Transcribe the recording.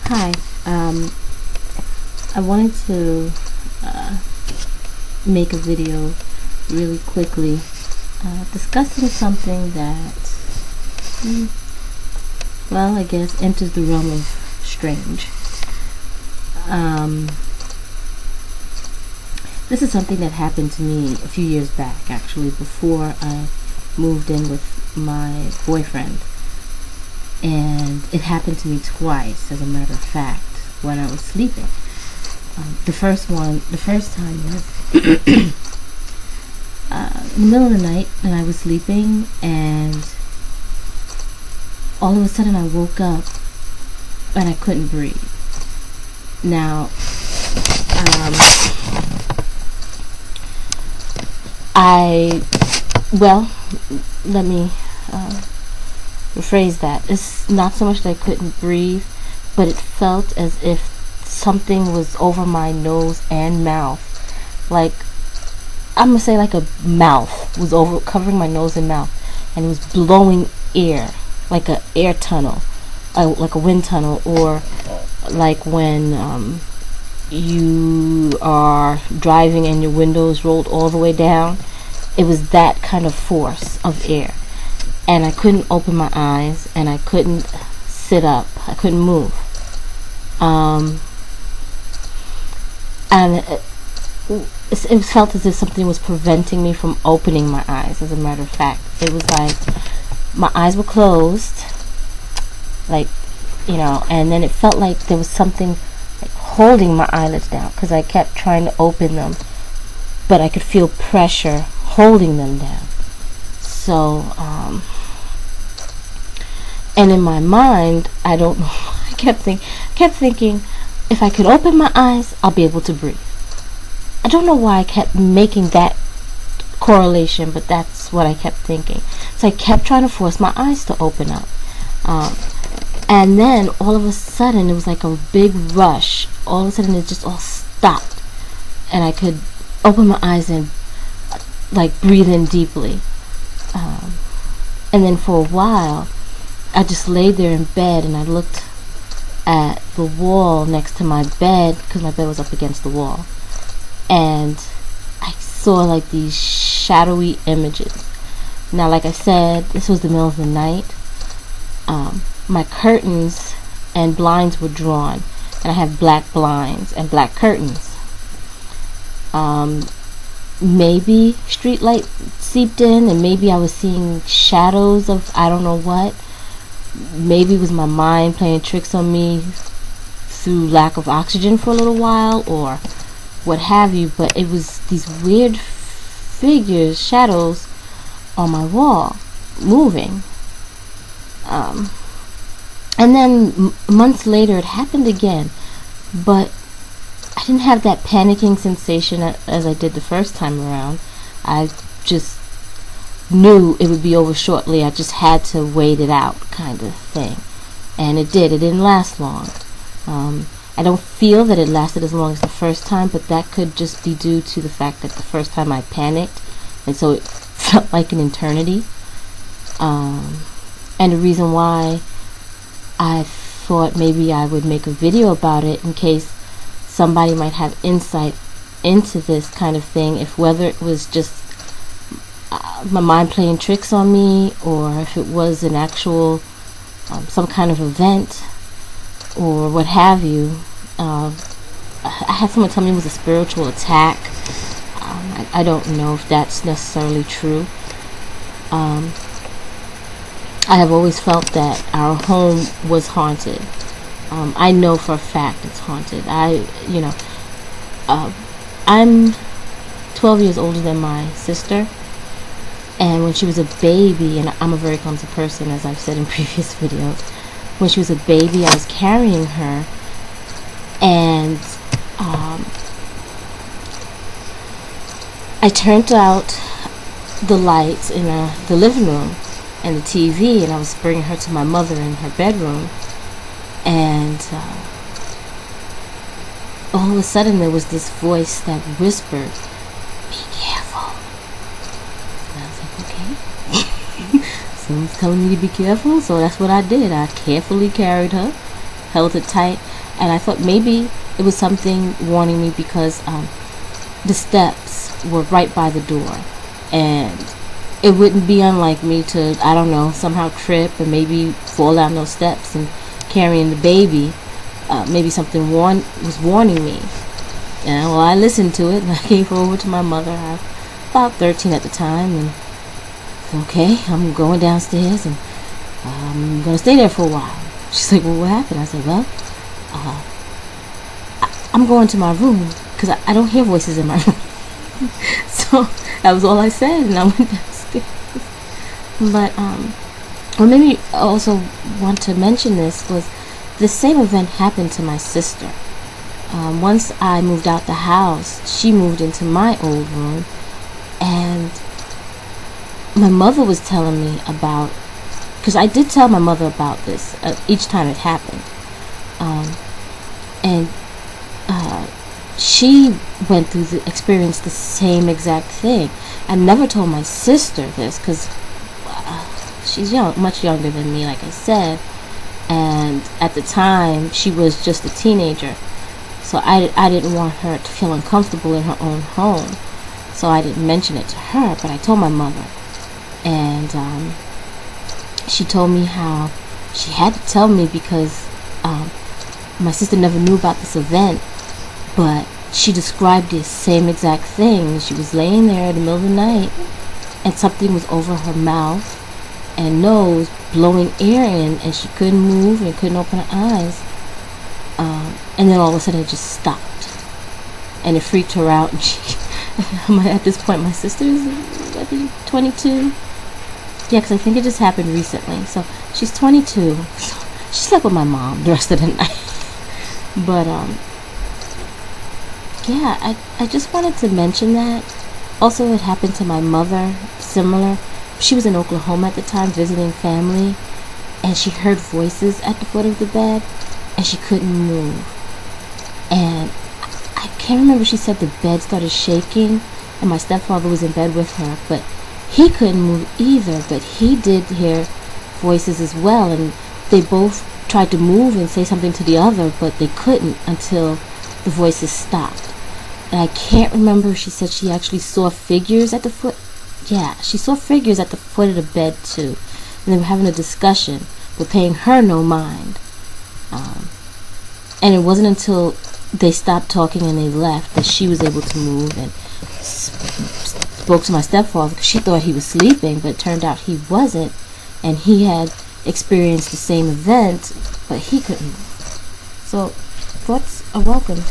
Hi. I wanted to make a video really quickly discussing something that, well, I guess enters the realm of strange. This is something that happened to me a few years back, actually, before I moved in with my boyfriend. And it happened to me twice, as a matter of fact, when I was sleeping. The first time was in the middle of the night, and I was sleeping, and all of a sudden I woke up and I couldn't breathe. Now, let me rephrase that. It's not so much that I couldn't breathe, but it felt as if something was over my nose and mouth. Like, I'm gonna say like a mouth was over covering my nose and mouth, and it was blowing air, like a air tunnel, like a wind tunnel, or like when you are driving and your windows rolled all the way down. It was that kind of force of air. And I couldn't open my eyes, and I couldn't sit up. I couldn't move. And it felt as if something was preventing me from opening my eyes, as a matter of fact. It was like my eyes were closed, like, and then it felt like there was something like holding my eyelids down, because I kept trying to open them, but I could feel pressure holding them down. So, and in my mind, I don't know, I kept thinking, if I could open my eyes, I'll be able to breathe. I don't know why I kept making that correlation, but that's what I kept thinking. So I kept trying to force my eyes to open up. And then, all of a sudden, it was like a big rush. All of a sudden, it just all stopped. And I could open my eyes and, like, breathe in deeply. And then for a while, I just laid there in bed, and I looked at the wall next to my bed, because my bed was up against the wall, and I saw like these shadowy images. Now, like I said, this was the middle of the night. My curtains and blinds were drawn, and I have black blinds and black curtains. Maybe street light seeped in, and maybe I was seeing shadows of I don't know what. Maybe it was my mind playing tricks on me through lack of oxygen for a little while, or what have you, but it was these weird figures, shadows on my wall, moving. And then months later it happened again, but I didn't have that panicking sensation as I did the first time around. I just knew it would be over shortly. I just had to wait it out, kind of thing. And it did. It didn't last long. I don't feel that it lasted as long as the first time, but that could just be due to the fact that the first time I panicked, and so it felt like an eternity. And the reason why I thought maybe I would make a video about it, in case somebody might have insight into this kind of thing, if whether it was just my mind playing tricks on me, or if it was an actual some kind of event, or what have you. I had someone tell me it was a spiritual attack. I don't know if that's necessarily true. I have always felt that our home was haunted. I know for a fact it's haunted. I'm 12 years older than my sister, and when she was a baby, and I'm a very clumsy person, as I've said in previous videos, when she was a baby, I was carrying her, and I turned out the lights in the living room and the TV, and I was bringing her to my mother in her bedroom, and all of a sudden there was this voice that whispered, "Be careful." And I was like, okay. Someone's telling me to be careful, so that's what I did. I carefully carried her, held her tight. And I thought maybe it was something warning me because the steps were right by the door, and it wouldn't be unlike me to, I don't know, somehow trip and maybe fall down those steps and carrying the baby. Maybe something was warning me. And well, I listened to it and I gave over to my mother. I was about 13 at the time, and okay, I'm going downstairs and I'm going to stay there for a while. She's like, well, what happened? I said, well, I'm going to my room because I don't hear voices in my room. So that was all I said, and I went downstairs. But what made me also want to mention this was the same event happened to my sister. Once I moved out the house, she moved into my old room, and my mother was telling me about, because I did tell my mother about this each time it happened, and she went through experienced the same exact thing. I never told my sister this because she's much younger than me, like I said, and at the time she was just a teenager, so I didn't want her to feel uncomfortable in her own home, so I didn't mention it to her. But I told my mother, and she told me how she had to tell me because my sister never knew about this event, but she described the same exact thing. She was laying there in the middle of the night, and something was over her mouth and nose, blowing air in, and she couldn't move and couldn't open her eyes. And then all of a sudden it just stopped, and it freaked her out. And she, at this point, my sister is, I think, 22. Yeah, because I think it just happened recently. So she's 22. So she slept with my mom the rest of the night. But yeah, I just wanted to mention that. Also, it happened to my mother, similar. She was in Oklahoma at the time visiting family, and she heard voices at the foot of the bed, and she couldn't move. And I can't remember, she said the bed started shaking, and my stepfather was in bed with her, but he couldn't move either, but he did hear voices as well, and they both tried to move and say something to the other, but they couldn't until the voices stopped. And I can't remember if she said she actually saw figures at the foot. Yeah, she saw figures at the foot of the bed too, and they were having a discussion, but paying her no mind. And it wasn't until they stopped talking and they left that she was able to move and spoke to my stepfather, because she thought he was sleeping, but it turned out he wasn't, and he had experienced the same event, but he couldn't move. So thoughts are welcome.